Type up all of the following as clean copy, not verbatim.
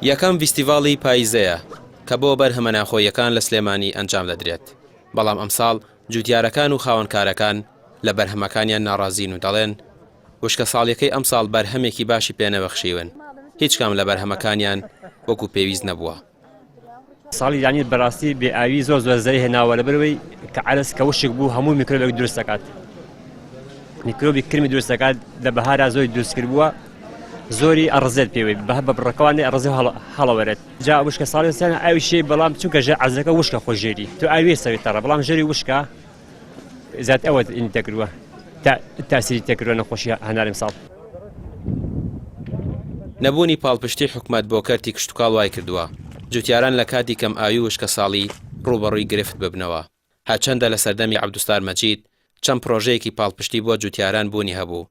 یەکەم فیستیڤاڵی پاییزەیە کە بۆ بەرهەمە ناوخۆییەکان لە سلێمانی ئەنجام دەدرێت. بەڵام ئەمساڵ جوتیارەکان و خاوەنکارەکان لە بەرهەمەکانیان ناڕازین و دەڵێن وشکە ساڵیەکەی ئەمساڵ بەرهەمێکی باشی پێنەبەخشیون. هیچ کام لە بەرهەمەکانیان وەکو پێویست نەبووە. ساڵی یانی بەڕاستی بێئاوی زۆر زەری هێناوە لە بەرەوەی کە عەرز کە وشک بوو هەموو میکرۆبێک دروست دەکات. میکرۆبی کرمی دروست دەکات لە بەهارا زۆری دروستکرد بووە زۆری ئەڕزێت پێوەی بە بڕەکەوانی ئەڕزێ هەڵەوەرێت. جا وشکە ساڵی سیانە ئاوی شێ بەڵام چونکە ژە عەرزەکە وشکە خۆشێری تو ئاوی سەوێتەڕە بەڵام ژەری وشکە زیات ئەوە تێکردووە تاسیری تێکردووە نەخۆشی هەنارم ساڵ. نەبوونی پاڵپشتی حکومەت بۆ کەرتی کشتتوکاڵ وای کردووە جوتیاران لە کاتی کەم ئاوی وشکە ساڵی ڕوبەڕووی گرفت ببنەوە. هەرچەندە لە سەردەمی عەبدوستار مەجید چەند پرۆژەیەکی پاڵپشتی بۆ جوتیاران بوونی هەبوو،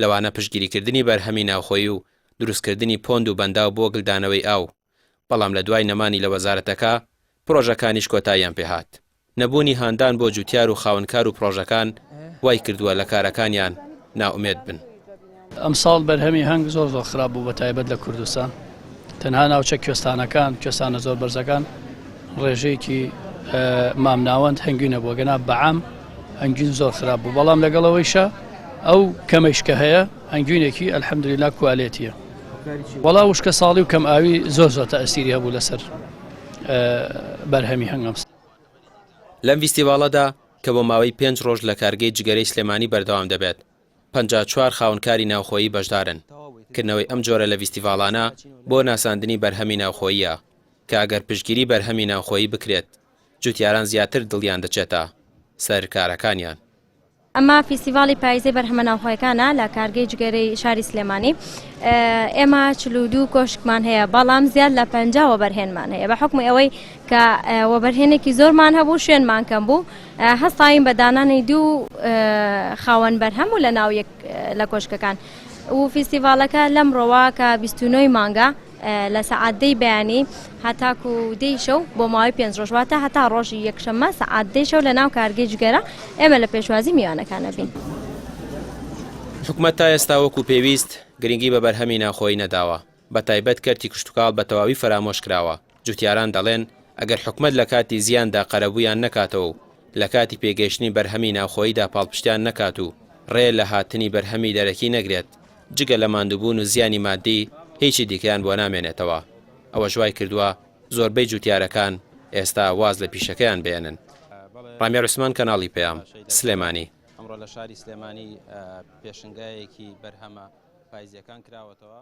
لەوانە پشتگیریکردنی بەرهەمی ناوخۆیی و دروستکردنی پۆند و بەنداو بۆ گلدانەوەی ئاو. بەڵام لە دوای نەمانی لە وەزارەتەکە پرۆژەکانیش کۆتاییان پێهات. نەبوونی هاندان بۆ جوتیار و خاوەنکار و پرۆژەکان وای کردووە لە کارەکانیان ناومێد بن. ئەمساڵ بەرهەمی هەنگ زۆر خراپ بوو بە تایبەت لە کوردستان. تەنها ناوچە کوێستانەکان کوێستانە زۆر بەرزەکان ڕێژەیەکی مامناوەند هەنگوی نەبووە گەنا بەعام هەنگوین زۆر خراپ بوو. بەڵام لەگەڵەوەیشە ئەو کەمەش کە هەیە هەنگوینێکی ئەلحەمدولیلا کوالێتیە. وەڵا وشکە ساڵی و کەم ئاوی زۆر تەئەسیری هەبوو لەسەر بەرهەمی هەنگ. لەم فیستیڤاڵەدا کە بۆ ماوەی 5 ڕۆژ لە کارگەی جگەرەی سلێمانی بەردەوام دەبێت 54 خاوەنکاری ناوخۆیی بەشدارن. کردنەوەی ئەم جۆرە لە فیستیڤاڵانە بۆ ناساندنی بەرهەمی ناوخۆییە کە ئەگەر پشتگیری بەرهەمی ناوخۆیی بکرێت جوتیاران زیاتر دڵیان دەچێتە سەر کارەکانیان. ئەمە فیستیڤاڵی پاییزەی بەرهەمە ناوخۆیەکانە لە کارگەی جگەرەی شاری سلێمانی. ئێمە 42 کۆشکمان هەیە بەڵام زیاد لە 50 وەبەرهێنمان هەیە بە حکمی ئەوەی کە وەبەرهێنێکی زۆرمان هەبوو شوێنمان کەم بوو. هەستاین بە دانانی 2 خاوەن بەرهەم و لە ناو لە کۆشکەکان و فیستیڤاڵەکە لەمڕۆوە کە 29 مانگە لە سەعات 10 بەیانی هەتاکو 10 شەو بۆ ماوەی 5 ڕۆژ واتە هەتا ڕۆژی یەکشەممە سەعات 10 شەو لە ناو کارگەی جگەرە ئێمە لە پێشوازی میوانەکانە بین. حکومەت تا ئێستا وەکو پێویست گرنگی بە بەرهەمی ناوخۆیی نەداوە. بە تایبەت کەرتی کشتتوکاڵ بە تەواوی فرامۆش کراوە. جوتیاران دەڵێن ئەگەر حکومەت لە کاتی زیاندا قەرەبوویان نەکاتەوە و لە کاتی پێگەشتنی بەرهەمی ناوخۆییدا پاڵپشتیان نەکات و ڕێ لە هاتنی بەرهەمی دەرەکی نەگرێت جگە لە ماندووبوون و زیانی مادی هیچی دیکەیان بۆ نامێنێتەوە. ئەوە ژوای کردووە زۆربەی جوتیارەکان ئێستا واز لە پیشەکەیان بێنن. ڕامێر عوسمان کەناڵی پێام سلێمانی. ئەمڕۆ لە شاری سلێمانی پێشنگایەکی بەرهەمە پاییزیەکان کراوەتەوە.